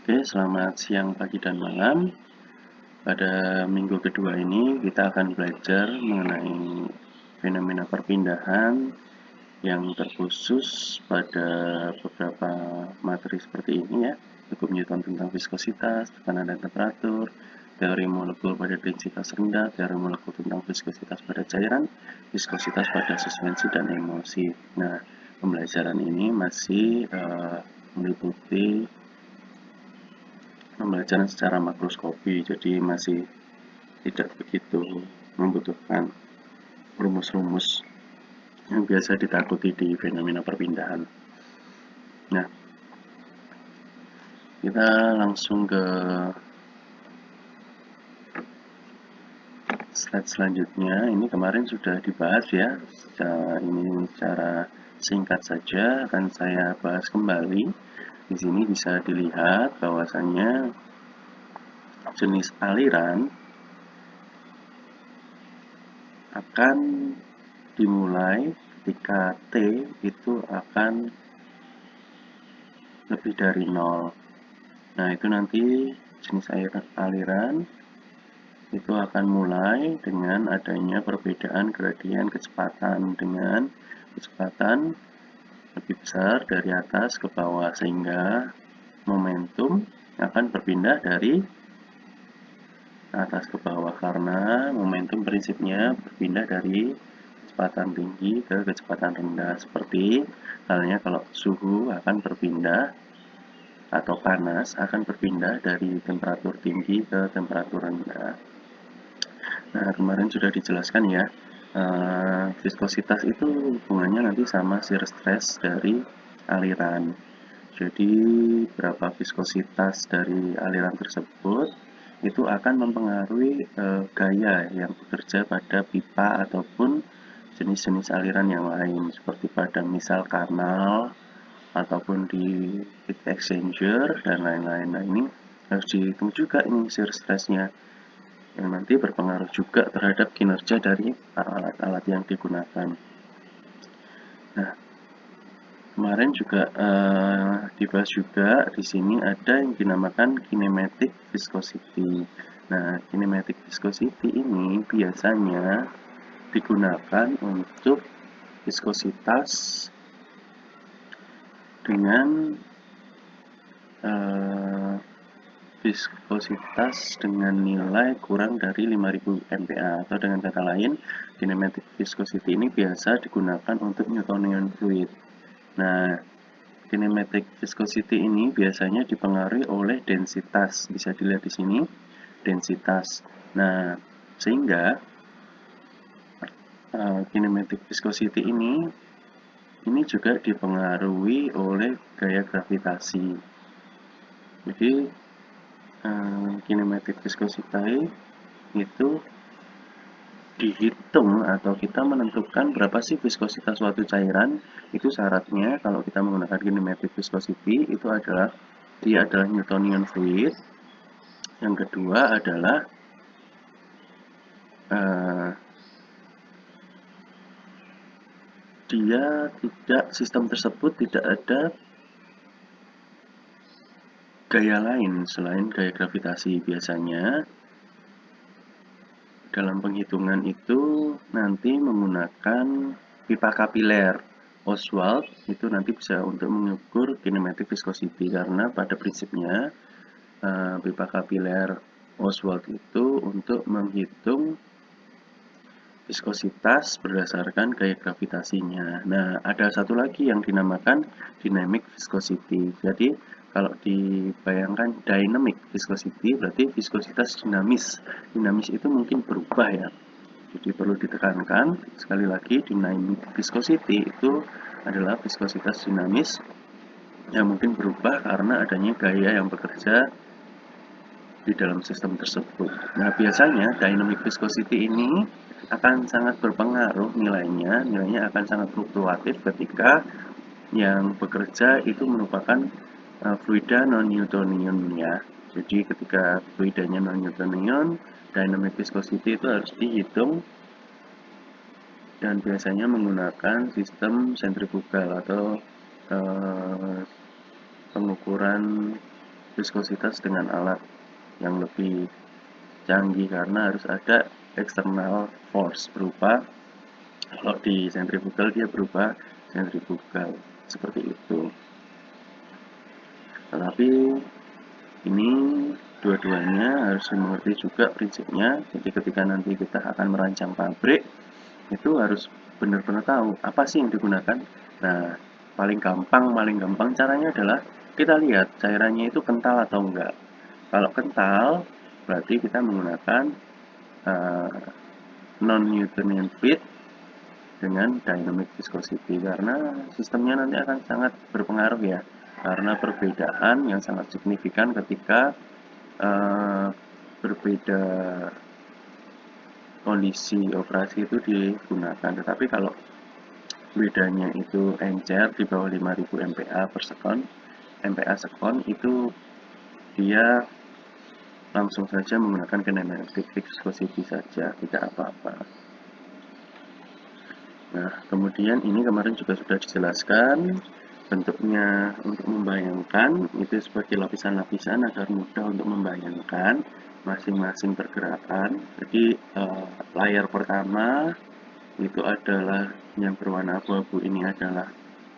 Oke, selamat siang, pagi, dan malam. Pada minggu kedua ini kita akan belajar mengenai fenomena perpindahan yang terkhusus pada beberapa materi seperti ini ya. Hukum Newton tentang viskositas, tekanan dan temperatur, teori molekul pada densitas rendah, teori molekul tentang viskositas pada cairan, viskositas pada suspensi dan emosi. Nah, pembelajaran ini masih meliputi pembelajaran secara makroskopi, jadi masih tidak begitu membutuhkan rumus-rumus yang biasa ditakuti di fenomena perpindahan. Nah, kita langsung ke slide selanjutnya. Ini kemarin sudah dibahas ya. Secara singkat saja akan saya bahas kembali. Di sini bisa dilihat bahwasannya jenis aliran akan dimulai ketika T itu akan lebih dari 0. Nah, itu nanti jenis aliran itu akan mulai dengan adanya perbedaan gradien kecepatan dengan kecepatan lebih besar dari atas ke bawah, sehingga momentum akan berpindah dari atas ke bawah karena momentum prinsipnya berpindah dari kecepatan tinggi ke kecepatan rendah. Seperti halnya kalau suhu akan berpindah atau panas akan berpindah dari temperatur tinggi ke temperatur rendah. Nah, kemarin sudah dijelaskan ya, viskositas itu hubungannya nanti sama shear stress dari aliran. Jadi, berapa viskositas dari aliran tersebut itu akan mempengaruhi gaya yang bekerja pada pipa ataupun jenis-jenis aliran yang lain, seperti pada misal kanal ataupun di heat exchanger dan lain-lain. Nah, ini harus dihitung juga ini shear stress-nya yang nanti berpengaruh juga terhadap kinerja dari alat-alat yang digunakan. Nah, kemarin juga dibahas juga di sini ada yang dinamakan kinematic viscosity. Nah, kinematic viscosity ini biasanya digunakan untuk viskositas dengan nilai kurang dari 5000 MPa, atau dengan kata lain, kinematic viscosity ini biasa digunakan untuk Newtonian fluid. Nah, kinematic viscosity ini biasanya dipengaruhi oleh densitas, bisa dilihat di sini, densitas. Nah, sehingga kinematic viscosity ini juga dipengaruhi oleh gaya gravitasi. Jadi kinematic viscosity itu dihitung atau kita menentukan berapa sih viskositas suatu cairan. Itu syaratnya kalau kita menggunakan kinematic viscosity itu adalah dia adalah Newtonian fluid. Yang kedua adalah sistem tersebut tidak ada gaya lain selain gaya gravitasi. Biasanya dalam penghitungan itu nanti menggunakan pipa kapiler. Oswald itu nanti bisa untuk mengukur kinematic viscosity karena pada prinsipnya pipa kapiler Oswald itu untuk menghitung viskositas berdasarkan gaya gravitasinya. Nah, ada satu lagi yang dinamakan dynamic viscosity. Jadi, kalau dibayangkan dynamic viscosity berarti viskositas dinamis. Dinamis itu mungkin berubah ya. Jadi perlu ditekankan sekali lagi, dynamic viscosity itu adalah viskositas dinamis yang mungkin berubah karena adanya gaya yang bekerja di dalam sistem tersebut. Nah, biasanya dynamic viscosity ini akan sangat berpengaruh nilainya akan sangat fluktuatif ketika yang bekerja itu merupakan fluida non-Newtonian ya. Jadi ketika fluidanya non-Newtonian, dynamic viscosity itu harus dihitung dan biasanya menggunakan sistem sentrifugal atau pengukuran viskositas dengan alat yang lebih canggih karena harus ada external force berupa, kalau di sentrifugal dia berupa sentrifugal seperti itu. Tetapi ini dua-duanya harus mengerti juga prinsipnya. Jadi ketika nanti kita akan merancang pabrik, itu harus benar-benar tahu apa sih yang digunakan. Nah, paling gampang caranya adalah kita lihat cairannya itu kental atau enggak. Kalau kental, berarti kita menggunakan non-Newtonian fluid dengan dynamic viscosity, karena sistemnya nanti akan sangat berpengaruh ya, karena perbedaan yang sangat signifikan ketika berbeda kondisi operasi itu digunakan. Tetapi kalau bedanya itu encer di bawah 5000 MPa per sekon, MPa sekon, itu dia langsung saja menggunakan kinematic viscosity saja, tidak apa-apa. Nah, kemudian ini kemarin juga sudah dijelaskan bentuknya untuk membayangkan itu sebagai lapisan-lapisan agar mudah untuk membayangkan masing-masing pergerakan. Jadi layar pertama itu adalah yang berwarna abu-abu, ini adalah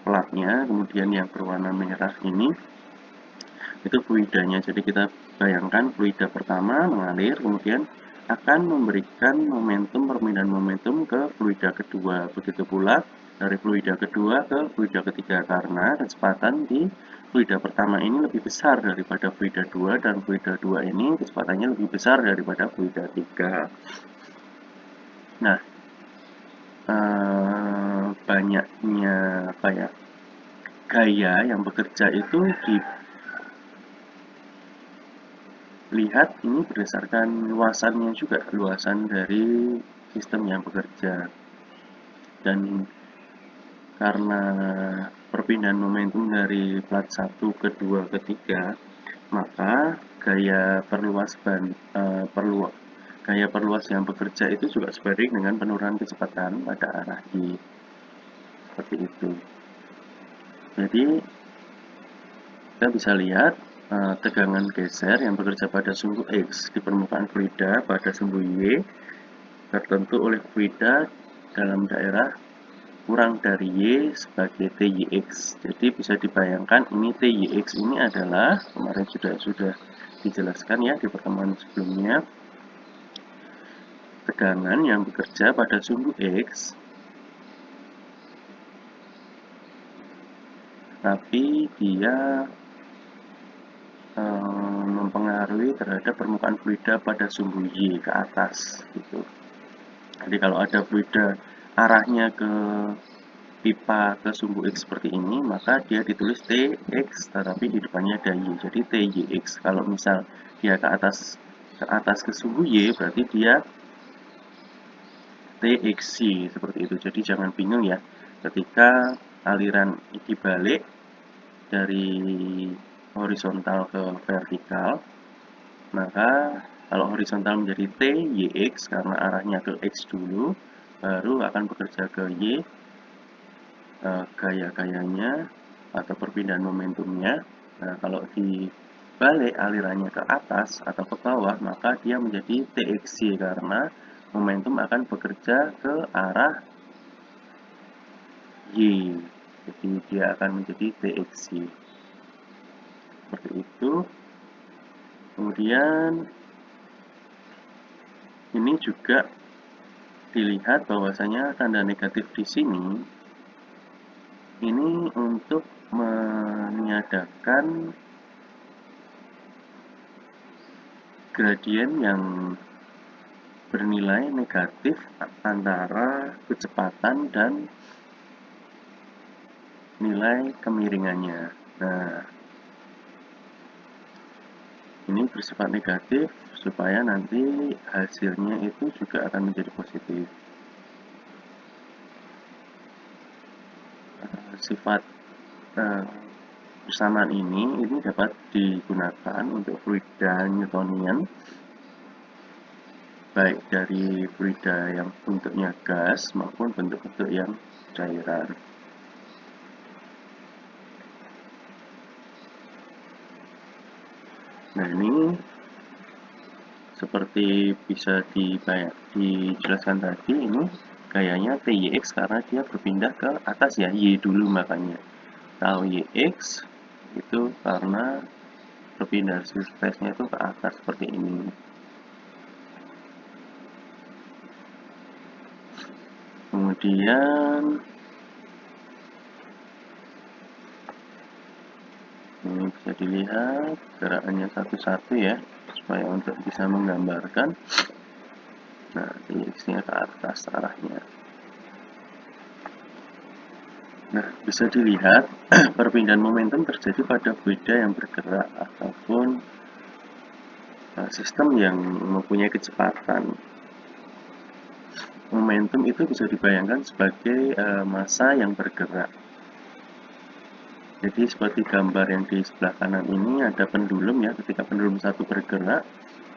platnya, kemudian yang berwarna merah ini itu fluidanya. Jadi kita bayangkan fluida pertama mengalir, kemudian akan memberikan momentum, perpindahan momentum ke fluida kedua. Begitu pula dari fluida kedua ke fluida ketiga, karena kecepatan di fluida pertama ini lebih besar daripada fluida 2, dan fluida 2 ini kecepatannya lebih besar daripada fluida 3. Nah, banyaknya gaya yang bekerja itu dilihat ini berdasarkan luasannya juga, luasan dari sistem yang bekerja. Dan karena perpindahan momentum dari plat 1 ke 2 ke 3, maka gaya perluas yang bekerja itu juga sebanding dengan penurunan kecepatan pada arah Y, seperti itu. Jadi kita bisa lihat tegangan geser yang bekerja pada sumbu X di permukaan fluida pada sumbu Y tertentu oleh fluida dalam daerah kurang dari Y sebagai TYX. Jadi bisa dibayangkan ini TYX ini adalah, kemarin sudah dijelaskan ya di pertemuan sebelumnya, tegangan yang bekerja pada sumbu X tapi dia mempengaruhi terhadap permukaan fluida pada sumbu Y ke atas gitu. Jadi kalau ada fluida arahnya ke pipa ke sumbu X seperti ini, maka dia ditulis TX tetapi di depannya ada Y, jadi TYX. Kalau misal dia ke atas ke sumbu Y, berarti dia TXY seperti itu. Jadi jangan bingung ya ketika aliran dibalik dari horizontal ke vertikal, maka kalau horizontal menjadi TYX karena arahnya ke X dulu, baru akan bekerja ke Y gaya-gayanya atau perpindahan momentumnya. Nah, kalau dibalik alirannya ke atas atau ke bawah, maka dia menjadi TXY karena momentum akan bekerja ke arah Y. Jadi dia akan menjadi TXY. Seperti itu. Kemudian ini juga dilihat bahwasanya tanda negatif di sini ini untuk meniadakan gradien yang bernilai negatif antara kecepatan dan nilai kemiringannya. Nah, ini bersifat negatif supaya nanti hasilnya itu juga akan menjadi positif. Sifat persamaan ini dapat digunakan untuk fluida Newtonian, baik dari fluida yang bentuknya gas maupun bentuk-bentuk yang cairan. Nah, ini seperti bisa dijelaskan tadi, ini gayanya TYX karena dia berpindah ke atas ya, Y dulu makanya. Tau YX itu karena berpindah space-nya itu ke atas seperti ini. Kemudian ini bisa dilihat gerakannya satu-satu ya, supaya untuk bisa menggambarkan. Nah, TX-nya ke atas arahnya. Nah, bisa dilihat perpindahan momentum terjadi pada fluida yang bergerak ataupun sistem yang mempunyai kecepatan. Momentum itu bisa dibayangkan sebagai massa yang bergerak. Jadi seperti gambar yang di sebelah kanan ini ada pendulum ya, ketika pendulum satu bergerak,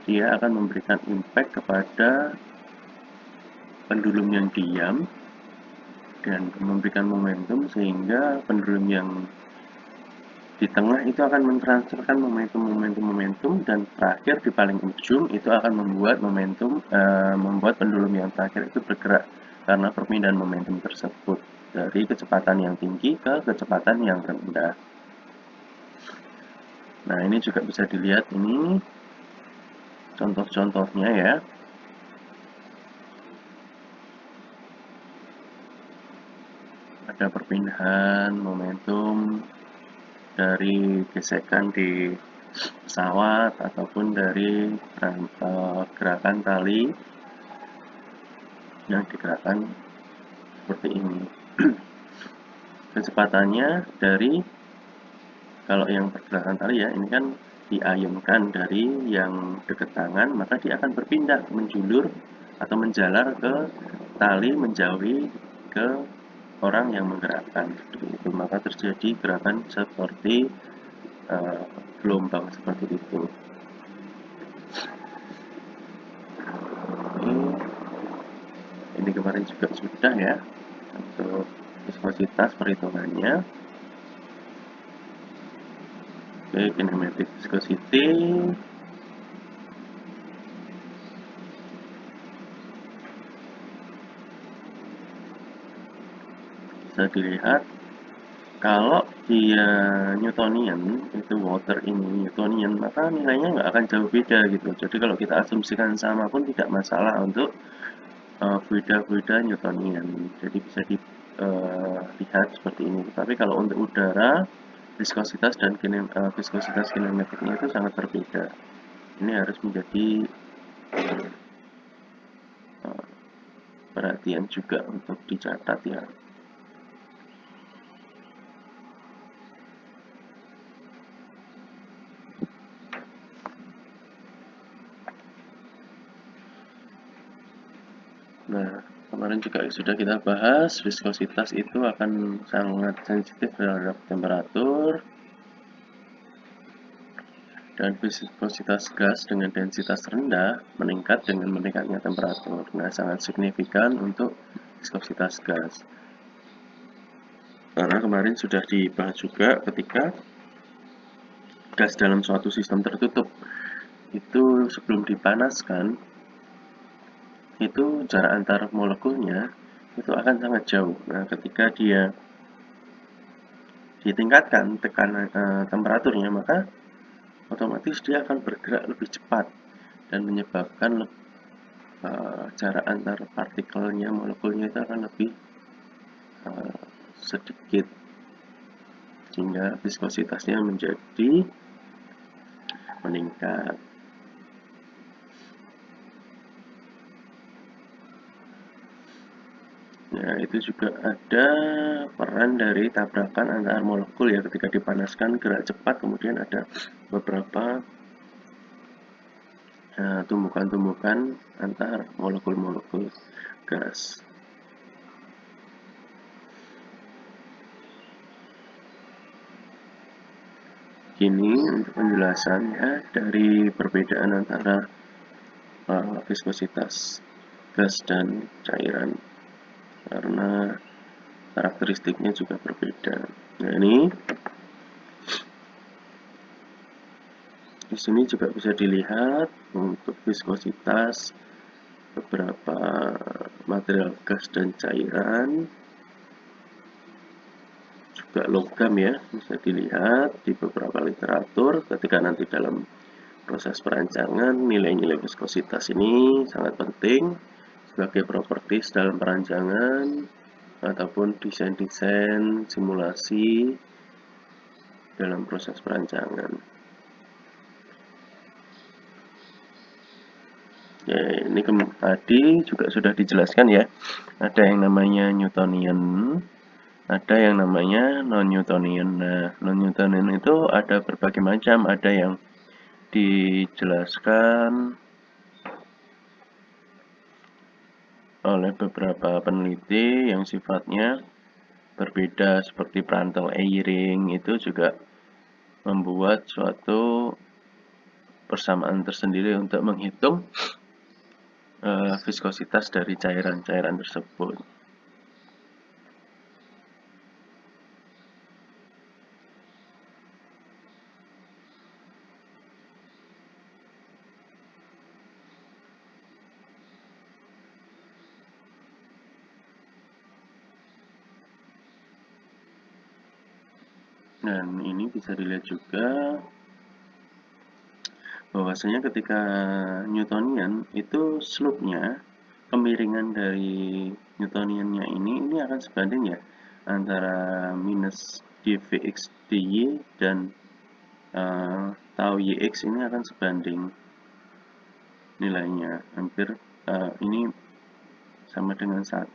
dia akan memberikan impact kepada pendulum yang diam dan memberikan momentum sehingga pendulum yang di tengah itu akan mentransferkan momentum dan terakhir di paling ujung itu akan membuat pendulum yang terakhir itu bergerak karena perpindahan momentum tersebut dari kecepatan yang tinggi ke kecepatan yang rendah. Nah, ini juga bisa dilihat ini contoh-contohnya ya. Ada perpindahan momentum dari gesekan di pesawat ataupun dari gerakan tali yang digerakkan seperti ini. Kecepatannya dari, kalau yang pergerakan tali ya, ini kan diayunkan dari yang dekat tangan, maka dia akan berpindah menjulur atau menjalar ke tali menjauhi ke orang yang menggerakkan. Itu maka terjadi gerakan seperti gelombang seperti itu. Ini kemarin juga sudah ya untuk viskositas perhitungannya. Oke, kinematic viscosity. Bisa dilihat kalau dia Newtonian, itu water ini Newtonian, maka nilainya nggak akan jauh beda gitu. Jadi kalau kita asumsikan sama pun tidak masalah untuk fluida-fluida Newtonian. Jadi bisa dilihat seperti ini. Tapi kalau untuk udara, viskositas dan viskositas kinematiknya itu sangat berbeda. Ini harus menjadi perhatian juga untuk dicatat ya. Nah, kemarin juga sudah kita bahas, viskositas itu akan sangat sensitif terhadap temperatur, dan viskositas gas dengan densitas rendah meningkat dengan meningkatnya temperatur. Nah, sangat signifikan untuk viskositas gas. Karena kemarin sudah dibahas juga ketika gas dalam suatu sistem tertutup itu sebelum dipanaskan, itu jarak antar molekulnya itu akan sangat jauh. Nah, ketika dia ditingkatkan tekanan temperaturnya, maka otomatis dia akan bergerak lebih cepat dan menyebabkan jarak antar partikelnya, molekulnya itu akan lebih sedikit, sehingga viskositasnya menjadi meningkat. Nah, itu juga ada peran dari tabrakan antar molekul ya, ketika dipanaskan gerak cepat, kemudian ada beberapa tumbukan-tumbukan antar molekul-molekul gas. Ini untuk penjelasannya dari perbedaan antara viskositas gas dan cairan, karena karakteristiknya juga berbeda. Nah, ini Di sini juga bisa dilihat untuk viskositas beberapa material gas dan cairan, juga logam ya, bisa dilihat di beberapa literatur ketika nanti dalam proses perancangan nilai-nilai viskositas ini sangat penting sebagai propertis dalam perancangan ataupun desain-desain simulasi dalam proses perancangan. Ya, ini tadi juga sudah dijelaskan ya. Ada yang namanya Newtonian, ada yang namanya non-Newtonian. Nah, non-Newtonian itu ada berbagai macam, ada yang dijelaskan oleh beberapa peneliti yang sifatnya berbeda, seperti Prandtl Eyring itu juga membuat suatu persamaan tersendiri untuk menghitung viskositas dari cairan-cairan tersebut. Dan ini bisa dilihat juga bahwasanya ketika Newtonian itu slope-nya, kemiringan dari Newtonian-nya ini akan sebanding ya antara minus dvx dy dan tau yx ini akan sebanding nilainya, hampir ini sama dengan 1.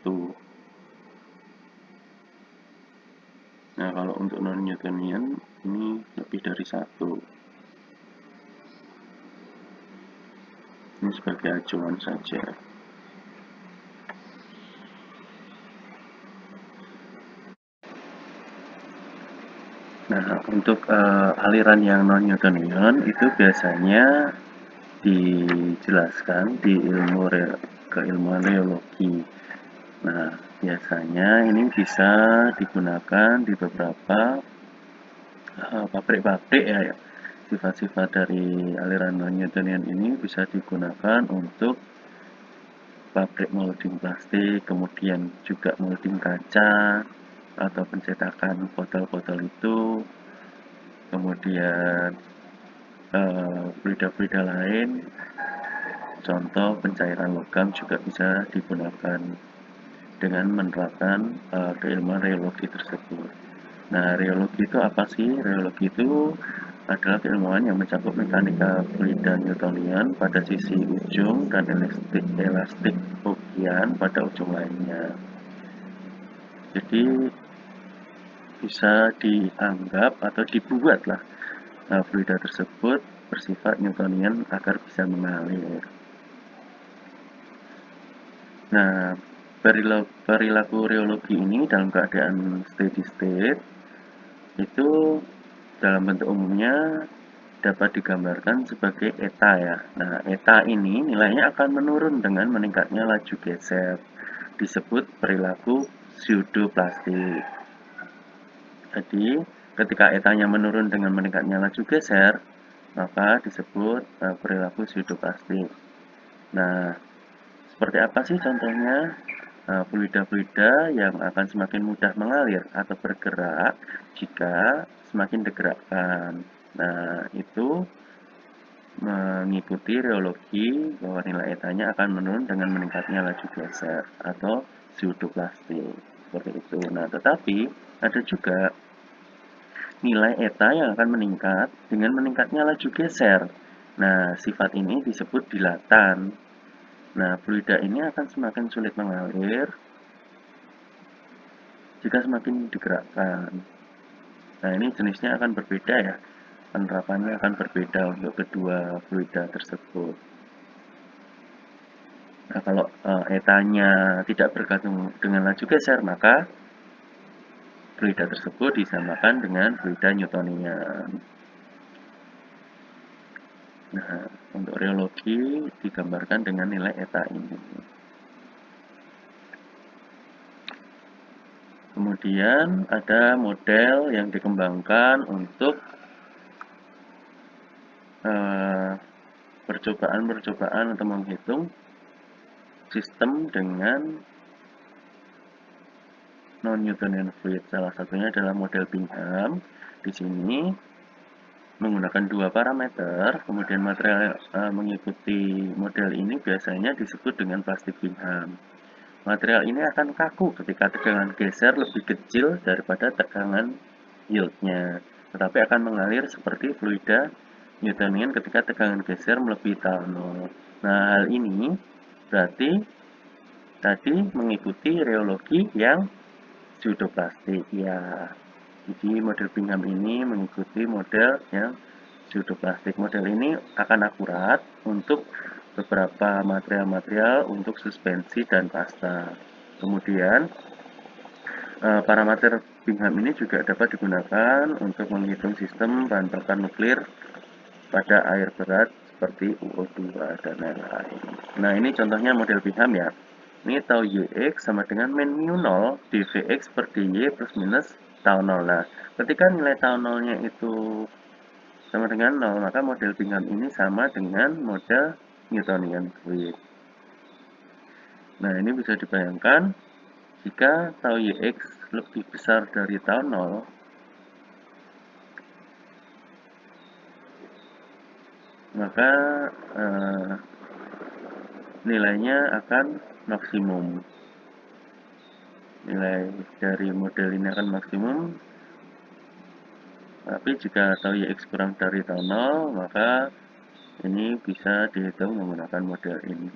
Nah, kalau untuk non-Newtonian ini lebih dari 1. Ini sebagai acuan saja. Nah, untuk aliran yang non-Newtonian itu biasanya dijelaskan di keilmuan reologi. Nah, biasanya ini bisa digunakan di beberapa pabrik-pabrik ya. Sifat-sifat dari aliran non-Newtonian ini bisa digunakan untuk pabrik molding plastik, kemudian juga molding kaca atau pencetakan botol-botol itu, kemudian fluida-fluida lain, contoh pencairan logam juga bisa digunakan dengan menerapkan keilmuan reologi tersebut. Nah, reologi itu apa sih? Reologi itu adalah keilmuan yang mencakup mekanika fluida Newtonian pada sisi ujung dan elastik Hookean pada ujung lainnya. Jadi bisa dianggap atau dibuatlah fluida tersebut bersifat Newtonian agar bisa mengalir. Nah, perilaku reologi ini dalam keadaan steady state itu dalam bentuk umumnya dapat digambarkan sebagai eta ya. Nah, eta ini nilainya akan menurun dengan meningkatnya laju geser. Disebut perilaku pseudoplastik. Jadi, ketika etanya menurun dengan meningkatnya laju geser, maka disebut perilaku pseudoplastik. Nah, seperti apa sih contohnya? Fluida-fluida yang akan semakin mudah mengalir atau bergerak jika semakin digerakkan. Nah, itu mengikuti reologi bahwa nilai etanya akan menurun dengan meningkatnya laju geser atau pseudoplastik. Seperti itu. Nah, tetapi ada juga nilai eta yang akan meningkat dengan meningkatnya laju geser. Nah, sifat ini disebut dilatan. Nah, fluida ini akan semakin sulit mengalir jika semakin digerakkan. Nah, ini jenisnya akan berbeda ya. Penerapannya akan berbeda untuk kedua fluida tersebut. Nah, kalau etanya tidak bergantung dengan laju geser, maka fluida tersebut disamakan dengan fluida Newtonian. Nah, untuk reologi digambarkan dengan nilai eta ini. Kemudian ada model yang dikembangkan untuk eh, percobaan atau menghitung sistem dengan non-Newtonian fluid. Salah satunya adalah model Bingham. Di sini menggunakan dua parameter, kemudian material mengikuti model ini biasanya disebut dengan plastik Bingham. Material ini akan kaku ketika tegangan geser lebih kecil daripada tegangan yieldnya, tetapi akan mengalir seperti fluida Newtonian ketika tegangan geser melebihi tahap 0. Nah, hal ini berarti tadi mengikuti reologi yang pseudoplastik ya. Jadi model Bingham ini mengikuti model yang pseudoplastik. Model ini akan akurat untuk beberapa material-material untuk suspensi dan pasta. Kemudian parameter Bingham ini juga dapat digunakan untuk menghitung sistem bahan bakar nuklir pada air berat seperti UO2 dan lain-lain. Nah, ini contohnya model Bingham ya. Ini tau Yx sama dengan min mu 0 dVx per dy plus minus tau 0. Nah, ketika nilai tau 0-nya itu sama dengan 0, maka model Bingham ini sama dengan model Newtonian fluid. Nah, ini bisa dibayangkan jika tau Yx lebih besar dari tau 0, maka nilainya akan maksimum. Nilai dari model ini akan maksimum, tapi jika tau Yx kurang dari tau 0, maka ini bisa dihitung menggunakan model ini.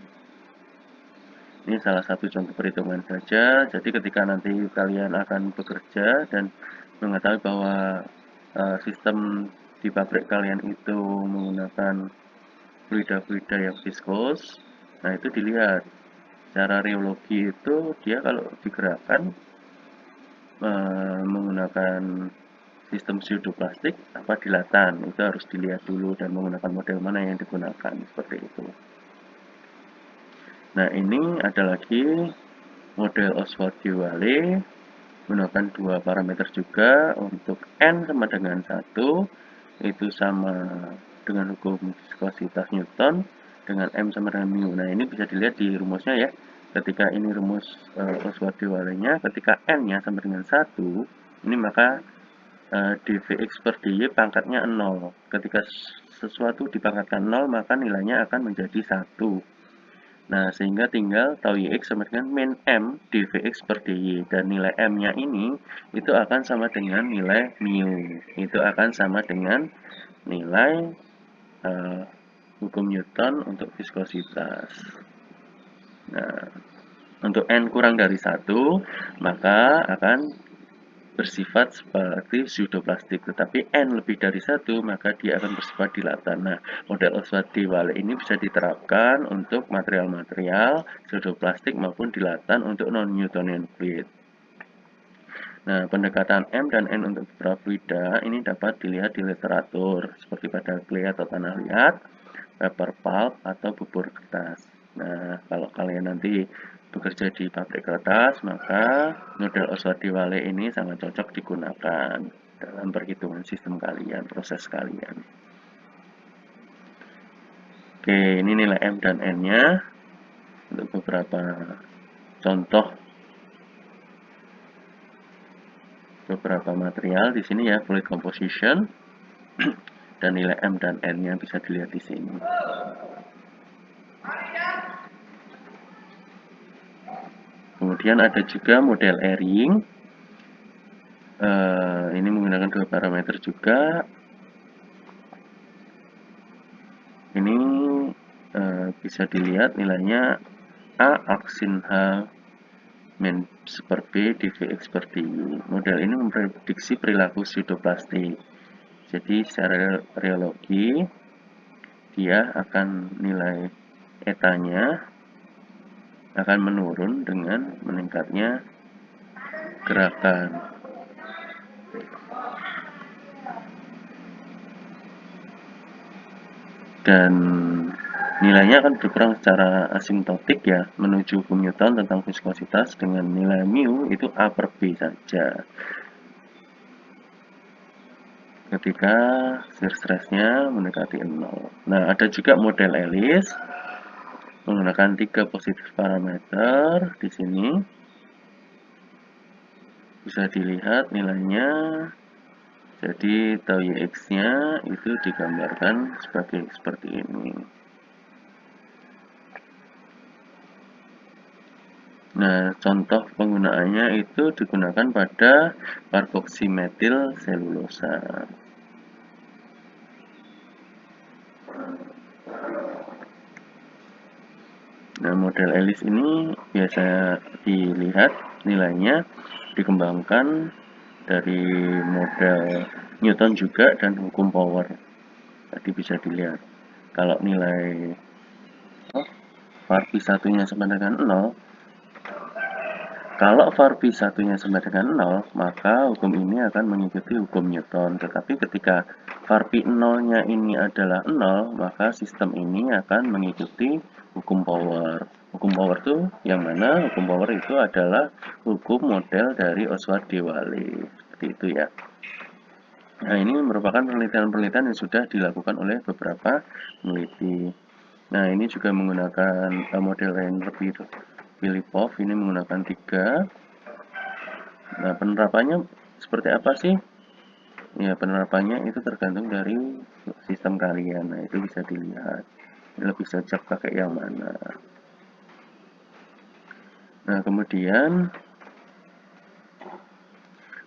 Ini salah satu contoh perhitungan saja. Jadi ketika nanti kalian akan bekerja dan mengetahui bahwa sistem di pabrik kalian itu menggunakan fluida-fluida yang viskos, nah itu dilihat secara reologi itu dia kalau digerakkan menggunakan sistem pseudoplastik apa dilatan, itu harus dilihat dulu dan menggunakan model mana yang digunakan seperti itu. Nah, ini ada lagi model Oswald-Diwale menggunakan dua parameter juga. Untuk N sama dengan 1 itu sama dengan hukum viskositas Newton, dengan M sama dengan mu. Nah, ini bisa dilihat di rumusnya ya. Ketika ini rumus Oswald-Diwale-nya, ketika N-nya sama dengan 1, ini maka dVx per dy pangkatnya 0. Ketika sesuatu dipangkatkan 0, maka nilainya akan menjadi 1. Nah, sehingga tinggal tau Yx sama dengan min M dVx per dy. Dan nilai M-nya ini itu akan sama dengan nilai mu. Itu akan sama dengan nilai hukum Newton untuk viskositas. Nah, untuk N kurang dari 1, maka akan bersifat seperti pseudoplastik, tetapi N lebih dari 1, maka dia akan bersifat dilatan. Nah, model Oswald-Diwale ini bisa diterapkan untuk material-material pseudoplastik maupun dilatan untuk non-Newtonian fluid. Nah, pendekatan M dan N untuk beberapa fluida ini dapat dilihat di literatur, seperti pada clay atau tanah liat, paper pulp, atau bubur kertas. Nah, kalau kalian nanti bekerja di pabrik kertas, maka model Oswald-Diwale ini sangat cocok digunakan dalam perhitungan sistem kalian, proses kalian. Oke, ini nilai M dan N-nya untuk beberapa contoh beberapa material di sini ya, fluid composition dan nilai M dan N-nya bisa dilihat di sini. Kemudian ada juga model Eyring. Ini menggunakan dua parameter juga. Ini bisa dilihat nilainya A aksin H min per B dVx per dy. Model ini memprediksi perilaku pseudoplastik. Jadi secara reologi dia akan nilai etanya akan menurun dengan meningkatnya gerakan. Dan nilainya akan berkurang secara asimptotik ya, menuju hukum Newton tentang viskositas dengan nilai mu itu A per B saja. ketika shear stress-nya mendekati 0. Nah, ada juga model Ellis menggunakan 3 positif parameter. Di sini bisa dilihat nilainya. Jadi tau YX-nya itu digambarkan seperti ini. Nah, contoh penggunaannya itu digunakan pada karboksimetil selulosa. Nah, model Ellis ini biasa dilihat nilainya dikembangkan dari model Newton juga dan hukum power. Tadi bisa dilihat. Kalau nilai Varp satunya sama dengan 0, kalau Varp satunya sama dengan 0, maka hukum ini akan mengikuti hukum Newton. Tetapi ketika Varp 0-nya ini adalah 0, maka sistem ini akan mengikuti hukum power. Hukum power itu yang mana? Hukum power itu adalah hukum model dari Oswald-Dewale. Seperti itu ya. Nah, ini merupakan penelitian-penelitian yang sudah dilakukan oleh beberapa peneliti. Nah, ini juga menggunakan model Rainer-Filipov. Ini menggunakan 3. Nah, penerapannya seperti apa sih? Ya, penerapannya itu tergantung dari sistem kalian. Nah, itu bisa dilihat. Lebih cocok pakai yang mana. Nah, kemudian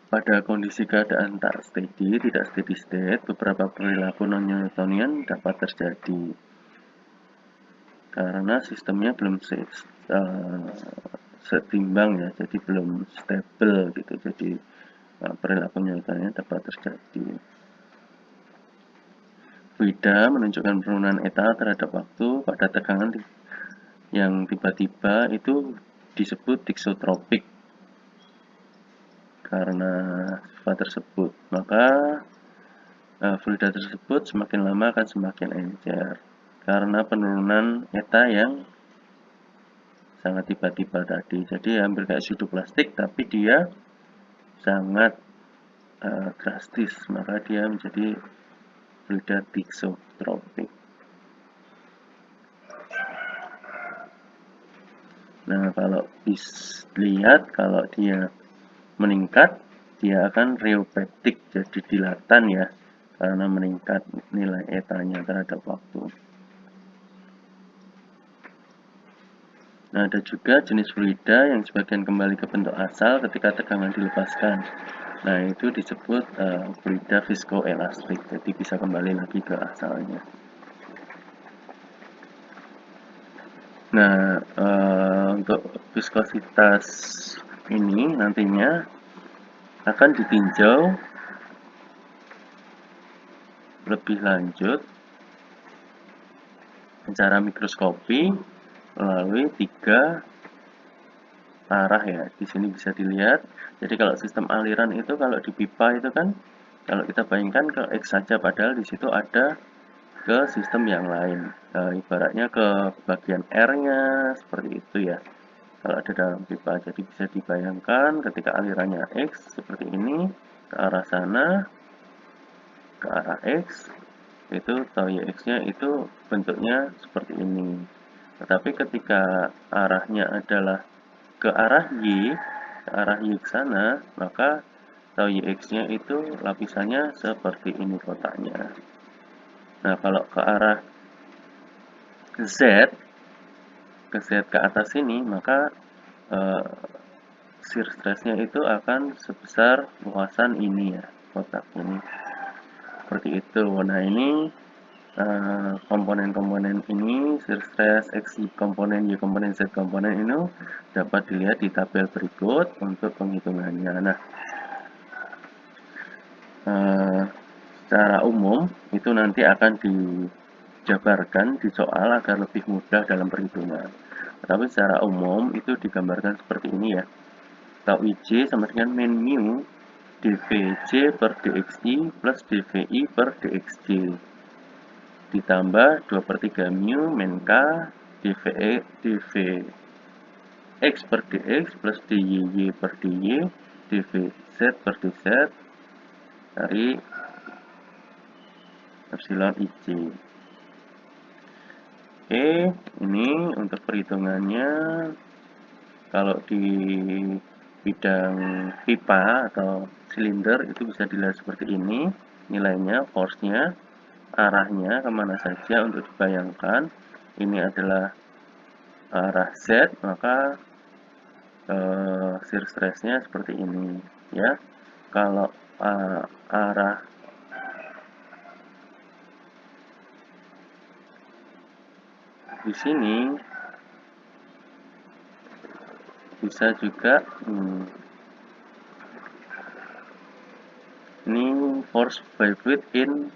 pada kondisi keadaan tak steady, tidak steady state, beberapa perilaku non-Newtonian dapat terjadi. Karena sistemnya belum setimbang ya, jadi belum stable gitu. Jadi perilaku Newtonian dapat terjadi. Frida menunjukkan penurunan eta terhadap waktu pada tegangan yang tiba-tiba itu disebut diksotropik karena sifat tersebut. Maka fluida tersebut semakin lama akan semakin encer karena penurunan eta yang sangat tiba-tiba tadi. Jadi hampir kayak pseudoplastik, tapi dia sangat drastis, maka dia menjadi fluida diksotropik. Nah, kalau lihat kalau dia meningkat, dia akan rheopeptic, jadi dilatan ya, karena meningkat nilai etanya terhadap waktu. Nah, ada juga jenis fluida yang sebagian kembali ke bentuk asal ketika tegangan dilepaskan. Nah, itu disebut fluida viskoelastik, jadi bisa kembali lagi ke asalnya. Nah, untuk viskositas ini nantinya akan ditinjau lebih lanjut secara mikroskopi melalui 3 arah ya. Di sini bisa dilihat. Jadi kalau sistem aliran itu kalau di pipa itu kan kalau kita bayangkan ke X saja, padahal di situ ada ke sistem yang lain. Ibaratnya ke bagian R-nya seperti itu ya. Kalau ada dalam pipa, jadi bisa dibayangkan ketika alirannya X seperti ini ke arah sana, ke arah X, itu tau YX-nya itu bentuknya seperti ini. Tetapi ketika arahnya adalah ke arah Y, ke arah Y ke sana, maka tau YX-nya itu lapisannya seperti ini kotaknya. Nah, kalau ke arah Z, ke Z ke atas ini, maka shear stress-nya itu akan sebesar luasan ini ya, kotak ini. Seperti itu. Nah, ini komponen-komponen ini, shear stress, X komponen, Y komponen, Z komponen ini dapat dilihat di tabel berikut untuk penghitungannya. Nah, secara umum itu nanti akan dijabarkan di soal agar lebih mudah dalam perhitungan. Tapi secara umum itu digambarkan seperti ini ya. Tau IJ sama dengan min mu dVj per dxi plus dvi per dxj ditambah 2/3 mu min k dv x per dx plus dy per dy dvz per dz dari epsilon IC. Oke, ini untuk perhitungannya kalau di bidang pipa atau silinder itu bisa dilihat seperti ini. Nilainya, force-nya, arahnya kemana saja untuk dibayangkan. Ini adalah arah Z, maka shear stress-nya seperti ini ya. Kalau arah di sini bisa juga ini force by fluid in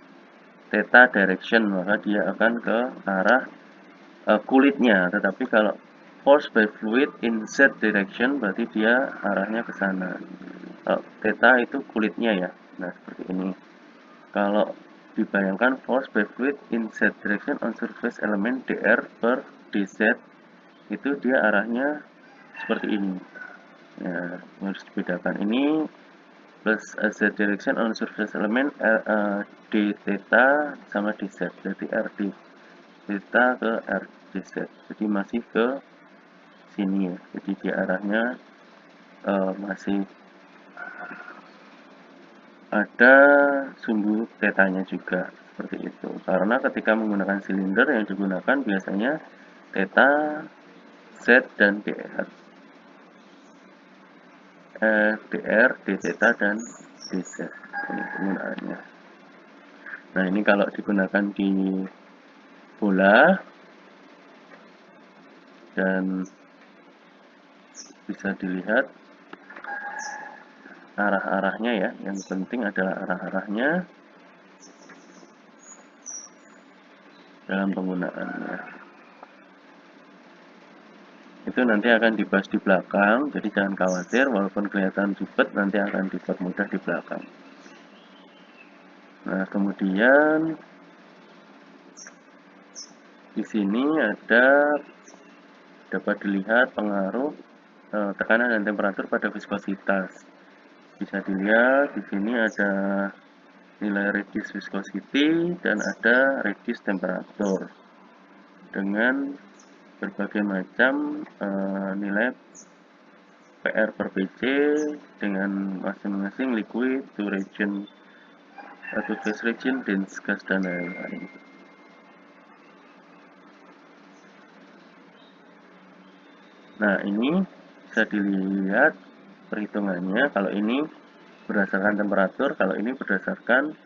theta direction, maka dia akan ke arah kulitnya. Tetapi kalau force by fluid in z direction berarti dia arahnya ke sana. Theta itu kulitnya ya. Nah, seperti ini. Kalau dibayangkan force by fluid in z direction on surface element dr per dz, itu dia arahnya seperti ini. Ya, harus dibedakan. Ini plus z direction on surface element d theta sama dz, jadi r d theta ke r dz, jadi masih ke sini ya. Jadi dia arahnya masih ada sumbu tetanya juga seperti itu. Karena ketika menggunakan silinder yang digunakan biasanya theta, z dan dr, dr, d theta dan dz. Ini penggunaannya. Nah, ini kalau digunakan di bola dan bisa dilihat arah-arahnya ya. Yang penting adalah arah-arahnya dalam penggunaannya. Itu nanti akan dibahas di belakang, jadi jangan khawatir, walaupun kelihatan ribet, nanti akan dipermudah di belakang. Nah, kemudian di sini dapat dilihat pengaruh tekanan dan temperatur pada viskositas. Bisa dilihat di sini ada nilai reduce viscosity dan ada reduce temperatur dengan berbagai macam nilai PR per PC dengan masing-masing liquid to region atau gas region, dense gas dan lain-lain. Nah, ini bisa dilihat perhitungannya. Kalau ini berdasarkan temperatur, kalau ini berdasarkan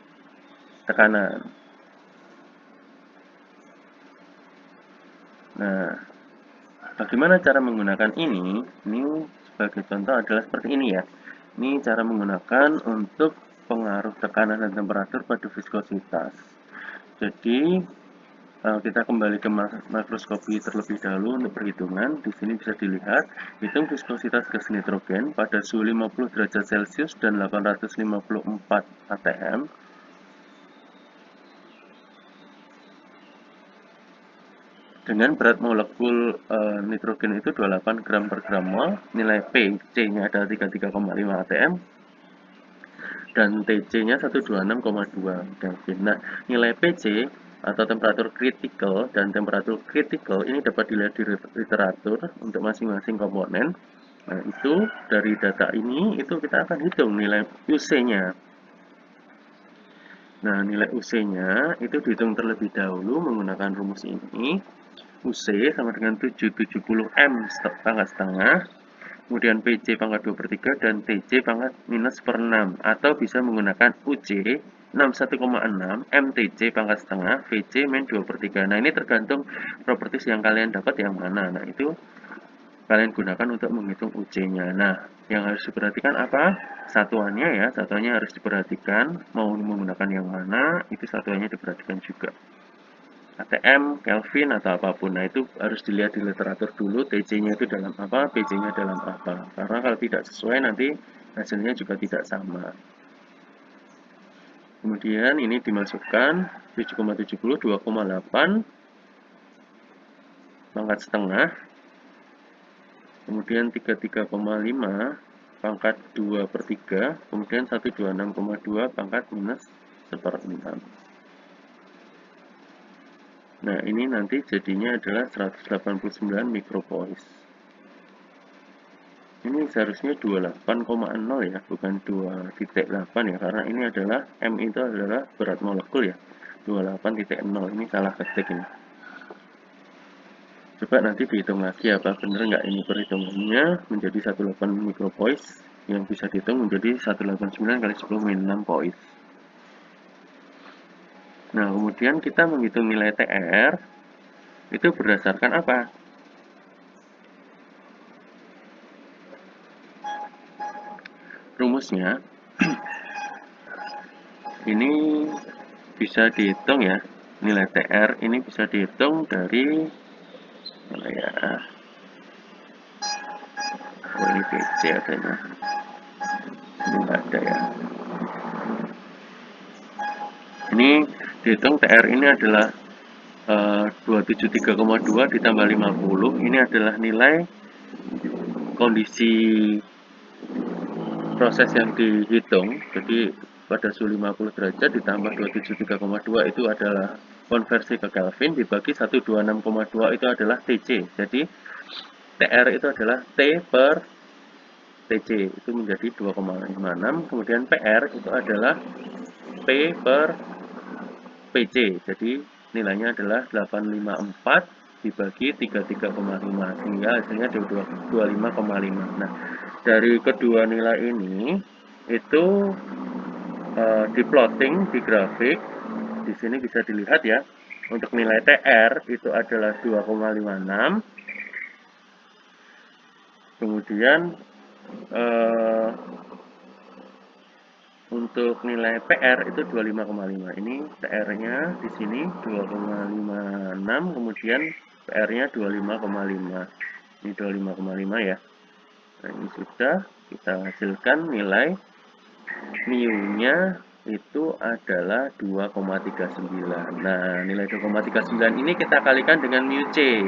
tekanan. Nah, bagaimana cara menggunakan ini? Ini sebagai contoh adalah seperti ini ya. Ini cara menggunakan untuk pengaruh tekanan dan temperatur pada viskositas. Jadi kita kembali ke makroskopi terlebih dahulu untuk perhitungan. Di sini bisa dilihat hitung viskositas gas nitrogen pada suhu 50 derajat Celcius dan 854 atm. Dengan berat molekul nitrogen itu 28 gram per gram mol, nilai PC-nya adalah 33,5 atm, dan TC-nya 126,2 Kelvin. Nah, nilai PC atau temperatur kritikal dan temperatur kritikal ini dapat dilihat di literatur untuk masing-masing komponen. Nah, itu dari data ini itu kita akan hitung nilai UC-nya. Nah, nilai UC-nya itu dihitung terlebih dahulu menggunakan rumus ini. UC sama dengan 770 M pangkat setengah, kemudian PC pangkat 2 per 3, dan TC pangkat minus per 6. Atau bisa menggunakan UC 61,6, MTC pangkat setengah, VC min 2 per 3. Nah, ini tergantung properties yang kalian dapat yang mana. Nah, itu kalian gunakan untuk menghitung UC-nya. Nah, yang harus diperhatikan apa? Satuannya ya, satuannya harus diperhatikan. Mau menggunakan yang mana, itu satuannya diperhatikan juga. ATM, Kelvin, atau apapun. Nah, itu harus dilihat di literatur dulu, TC-nya itu dalam apa, PC-nya dalam apa. Karena kalau tidak sesuai, nanti hasilnya juga tidak sama. Kemudian ini dimasukkan 7,70, 2,8, pangkat setengah. Kemudian 33,5, pangkat 2 per 3. Kemudian 126,2, pangkat minus 1/6. Nah, ini nanti jadinya adalah 189 micropoise. Ini seharusnya 28,0 ya, bukan 2,8 ya, karena ini adalah M itu adalah berat molekul ya. 28,0, ini salah ketik ini. Coba nanti dihitung lagi apa bener nggak ini perhitungannya menjadi 18 micropoise yang bisa dihitung menjadi 189 kali 10 min 6 poise. Nah, kemudian kita menghitung nilai TR itu berdasarkan apa? Rumusnya ini bisa dihitung ya, nilai TR ini bisa dihitung dari mana ya? Oh, ini PC adanya. Ini nggak ada ya. Ini dihitung TR ini adalah 273,2 ditambah 50. Ini adalah nilai kondisi proses yang dihitung. Jadi pada suhu 50 derajat ditambah 273,2 itu adalah konversi ke Kelvin dibagi 126,2 itu adalah TC. Jadi TR itu adalah T per TC itu menjadi 2,56. Kemudian PR itu adalah P per PC. Jadi nilainya adalah 854 dibagi 33,5 sehingga hasilnya 25,5. Nah, dari kedua nilai ini itu di plotting di grafik di sini bisa dilihat ya. Untuk nilai TR itu adalah 2,56. Kemudian untuk nilai PR itu 25,5. Ini TR-nya di sini 2,56, kemudian PR-nya 25,5. Ini 25,5 ya. Nah, ini sudah kita hasilkan nilai mu-nya itu adalah 2,39. Nah, nilai 2,39 ini kita kalikan dengan mu C.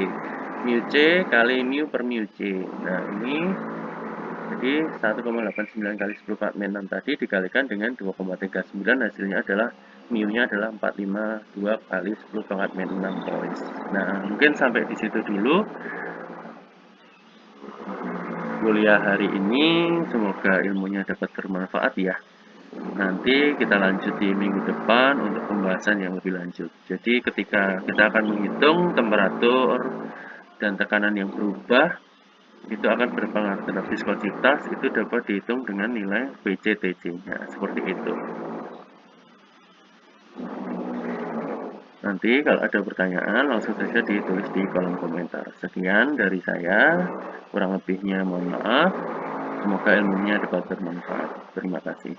Mu C kali mu per mu C. Nah, ini jadi 1,89 kali 10 Fat min 6 tadi dikalikan dengan 2,39 hasilnya adalah mu-nya adalah 452 kali 10 Fat min 6 poise. Nah, mungkin sampai di situ dulu kuliah hari ini, semoga ilmunya dapat bermanfaat ya. Nanti kita lanjut di minggu depan untuk pembahasan yang lebih lanjut. Jadi ketika kita akan menghitung temperatur dan tekanan yang berubah, itu akan berpengaruh terhadap viskositas, itu dapat dihitung dengan nilai VCTC-nya, seperti itu. Nanti kalau ada pertanyaan langsung saja ditulis di kolom komentar. Sekian dari saya, kurang lebihnya mohon maaf. Semoga ilmunya dapat bermanfaat. Terima kasih.